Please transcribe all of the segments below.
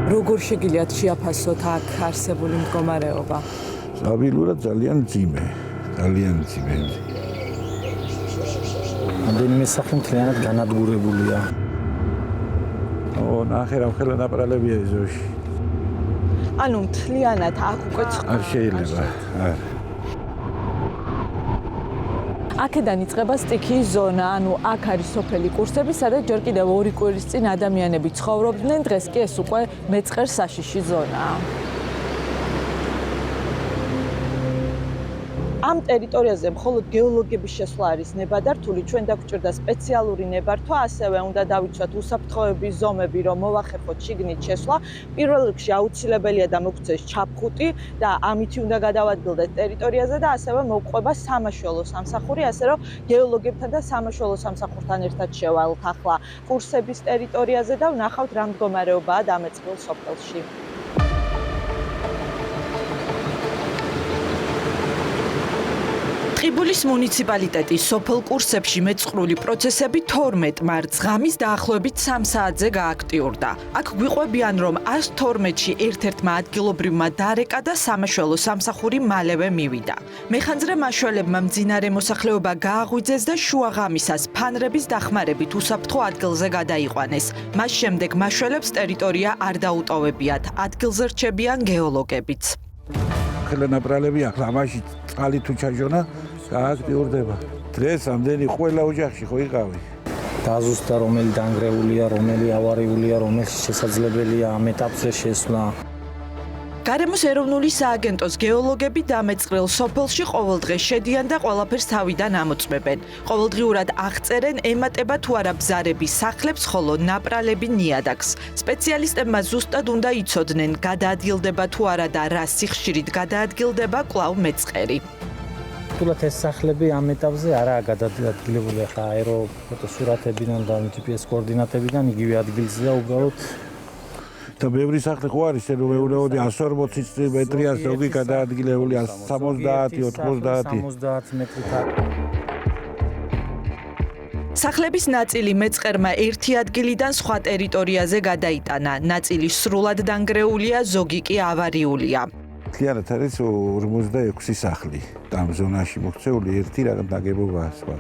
როგორ შეგიძლიათ შეაფასოთ აქ არსებული მდგომარეობა? სტაბილურად ძალიან მძიმე. რამდენიმე სახლი მთლიანად განადგურებულია. ნახე რა ხელა ნაპრალებია ეზოში. ანუ მთლიანად აქ უკვე არ შეიძლება. აქედან იწყება სტიქიის ზონა, ანუ აქ არის სოფელი კურსები, სადაც ჯერ კიდევ 2 კვირის წინ ადამიანები ცხოვრობდნენ, დღეს კი ეს უკვე მეწყერ საშიში ზონაა. ამ ტერიტორიაზე მხოლოდ გეოლოგების შესვლა არის ნებადართული, ჩვენ დაგვჭირდა სპეციალური ნებართვა, ასევე უნდა დავიცვათ უსაფრთხოების ზომები, რომ მოვახერხოთ შიგნით შესვლა. პირველ რიგში აუცილებელია და მოგვწეს ჩაფხუტი და ამითი უნდა გადავადგილდეთ ტერიტორიაზე და ასევე მოვყვება სამაშველო სამსახური, ასე რომ გეოლოგებთან და სამაშველო სამსახურთან ერთად შევალთ ახლა კურსების ტერიტორიაზე და ვნახავთ რა მდგომარეობაა დამეწყრილ სოფელში. ტყიბულის მუნიციპალიტეტის სოფელ კურსებში მეწყრული პროცესები 12 მარტს ღამის დაახლოებით 3 საათზე გააქტიურდა. აქ გვიყვებიან, რომ 112-ში ერთ-ერთმა ადგილობრივმა დარეკა და სამაშველო სამსახური მალევე მივიდა. მეხანძრე მაშველებმა მძინარე მოსახლეობა გააღვიძეს და შუა ღამისას ფანრების დახმარებით უსაფრთხო ადგილზე გადაიყვანეს. მას შემდეგ მაშველებს ტერიტორია არ დაუტოვებიათ, ადგილზე რჩებიან გეოლოგებიც. ხელა ნაპრალები ახლა ამაში წყალი თუ ჩაჟონა გააქტიურდება. დღეს ამდენი ყველა ოჯახში ხო იყავი. დაზუსტა რომელი დანგრეულია, რომელი ავარიულია, რომელშიც შესაძლებელია ამ ეტაპზე შესვლა. გარემოს ეროვნული სააგენტოს გეოლოგები დამეწყრილ სოფელში ყოველდღე შედიან და ყველაფერს თავიდან ამოწმებენ. ყოველდღიურად აღწერენ, ემატება თუ არა ბზარების სახლებს, ხოლო ნაპრალები ნიადაგს. სპეციალისტებმა ზუსტად უნდა იცოდნენ, გადაადგილდება თუ არა და რა სიხშირით გადაადგილდება კვლავ მეწყერი. თულად ეს სახლები ამ ეტაპზე არაა გადაადგილებული, ახლა აეროფოტოსურათებიდან და GPS კოორდინატებიდან იგივე ადგილზეა უბრალოდ. და ბევრი სახლი ხო არის, რომ მეურნეობდი 140 მეტრია, ზოგი გადაადგილებული 70, 90 მეტრით. სახლების ნაწილი მეწყერმა ერთი ადგილიდან სხვა ტერიტორიაზე გადაიტანა, ნაწილი სრულად დანგრეულია, ზოგი კი ავარიულია. მთლიანად არის 46 სახლი. ამ ზონაში მოქცეული ერთი რაღაც ნაგებობაა სხვა.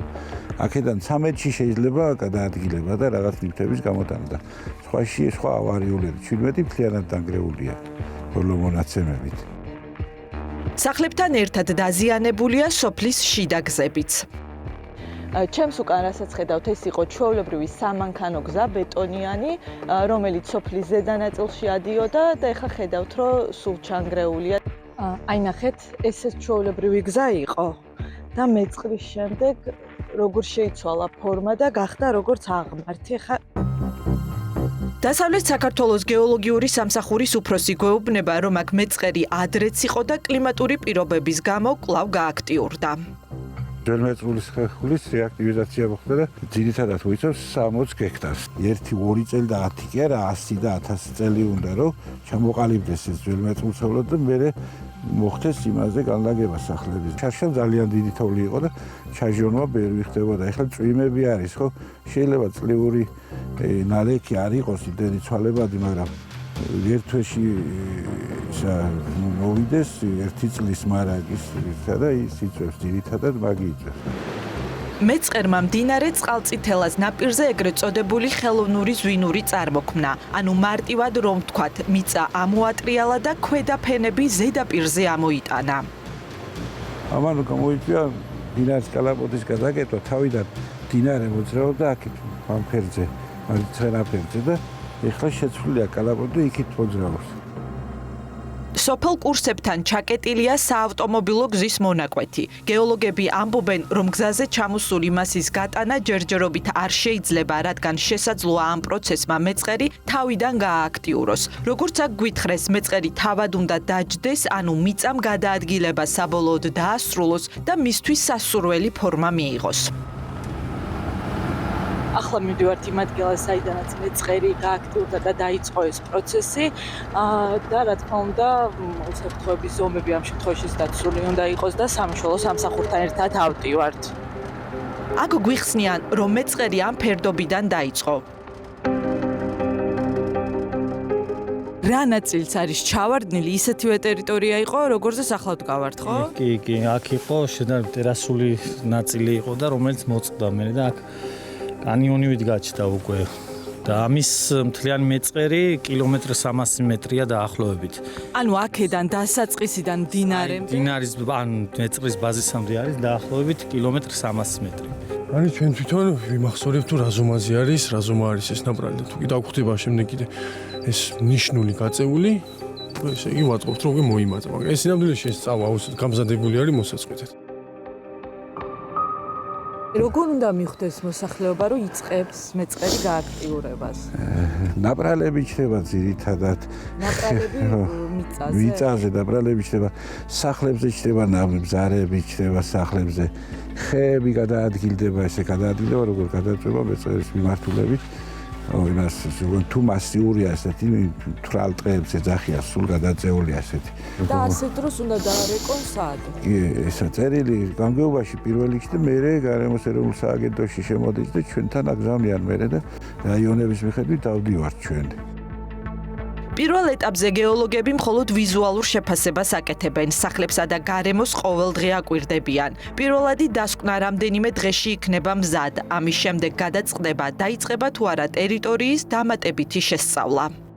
აქედან 13-ში შეიძლება გადაადგილება და რაღაც ლიფტების გამოტანა და სხვა ავარიულია. 17 მთლიანად დანგრეულია ბოლო მონაცემებით. სახლებთან ერთად დაზიანებულია სოფლის შიდა გზებიც. ჩემს უკან რასაც ხედავთ, ეს იყო ჩვეულებრივი სამანქანო გზა, ბეტონიანი, რომელიც სოფლის ზედა ნაწილში ადიოდა და ეხლა ხედავთ, რომ სულ ჩანგრეულია. აი ნახეთ, ეს ჩვეულებრივი გზა იყო და მეწყრის შემდეგ როგორ შეიცვალა ფორმა და გახდა როგორც აღმართი. ეხლა დასავლეთ საქართველოს გეოლოგიური სამსახურის უფროსი გვეუბნება, რომ აქ მეწყერი ადრეც იყო და კლიმატური პირობების გამო კვლავ გააქტიურდა. ძველმეწყრული ხეხულის რეაქტივიზაცია მოხდა და ძირითადად უიცავს 60 გექტარს. 1-2 წელი და 10 კი არა, 100 და 1000 წელი უნდა რომ ჩამოყალიბდეს ეს ძველმეწყრული და მერე მოხდეს იმაზე განლაგება სახლების. ჩარშავ ძალიან დიდი თოვლი იყო და ჩაჟონვა ბევრი ხდებოდა. ეხლა წვიმები არის, ხო? შეიძლება წლიური ნალექი არ იყოს იმდენი ცვალებადი, მაგრამ ერთ თვეში მოვიდეს 1 წლის მარაგის და ის იწვევს ძირითადად მაგი იწვევს. მეწყერმა მდინარე წყალწითელას ნაპირზე ეგრეთ წოდებული ხელოვნური ზვინური წარმოქმნა, ანუ მარტივად რომ ვთქვათ, მიწა ამოატრიალა და ქვედა ფენები ზედაპირზე ამოიტანა. ამან გამოიწვია მდინარის კალაპოტის გადაკეთვა, თავიდან მდინარე მოძრაობდა აქეთ ამ ფერზე, მარცხენა და ეხლა შეცვლილია კალაპოტი იქით მოძრაობს. სოფელ კურსებთან ჩაკეტილია საავტომობილო გზის მონაკვეთი. გეოლოგები ამბობენ, რომ გზაზე ჩამოსული მასის გატანა ჯერჯერობით არ შეიძლება, რადგან შესაძლოა ამ პროცესმა მეწყერი თავიდან გაააქტიუროს. როგორც აქ გვითხრეს, მეწყერი თავად უნდა დაჯდეს, ანუ მიწამ გადაადგილება საბოლოოდ დაასრულოს და მისთვის სასურველი ფორმა მიიღოს. ახლა მივდივართ იმ ადგილას, საიდანაც მეწყერი გააქტიურდა და დაიწყო ეს პროცესი და რა თქმა უნდა, უსაფრთხოების ზომები ამ შემთხვევაში დაცული უნდა იყოს და სამშველო სამსახურთან ერთად ავტივართ. აქ გვიხსნიან, რომ მეწყერი ამ ფერდობიდან დაიწყო. რა ნაწილიც არის ჩავარდნილი, ისეთივე ტერიტორია იყო, როგორზეც ახლავთ გავართ, ხო? კი, აქ იყო შედარებით ტერასული ნაწილი იყო და რომელიც მოწყდა მე და აქ კანიონივით გაჩნდა უკვე. და ამის მთლიანი მეწყერი კილომეტრ 300 მეტრია დაახლოებით. ანუ აქედან დასაწყისიდან მდინარემდე. მდინარის ან მეწყრის ბაზისამდე არის დაახლოებით კილომეტრ 300 მეტრი. არის ჩვენ თვითონ ვიმახსოვრებთ თუ რა ზომაზე არის, რა ზომა არის ეს ნაპრალი და თუ კიდე აგვხდება შემდეგ კიდე ეს ნიშნული გაწეული, ესე იგი ვაწყობთ რომ მოიმატა. მაგრამ ეს სინამდვილეში ეს წავა გამზადებული არის მოსაწყვითად. როგორ უნდა მიხვდეს მოსახლეობა, რომ იწყებს მეწყერი გააქტიურებას? ნაპრალები ჩდება ძირითადად ნაპრალები მიწაზე. მიწაზე ნაპრალები ჩდება, სახლებზე ჩდება ნაბზარები ჩდება სახლებზე. ხეები გადაადგილდება, ესე გადაადგილდება, როგორ გადაწვება მეწყერის მიმართულებით. იმას თუ მასიურია ესეთი თვალტყეებს ეძახიან, სულ გადაწეული ასეთი. და ასეთ დროს უნდა დაარეკონ სად? ესა წერილი გამგეობაში პირველ რიგში და მერე გარემოს ეროვნულ სააგენტოში შემოდის და ჩვენთან აგზავნიან მერე და რაიონების მიხედვით დავდივართ ჩვენ. პირველ ეტაპზე გეოლოგები მხოლოდ ვიზუალურ შეფასებას აკეთებენ, სახლებსა და გარემოს ყოველდღე აკვირდებიან. პირველადი დასკვნა რამდენიმე დღეში იქნება მზად, ამის შემდეგ გადაწყდება, დაიწყება თუ არა ტერიტორიის დამატებითი შესწავლა.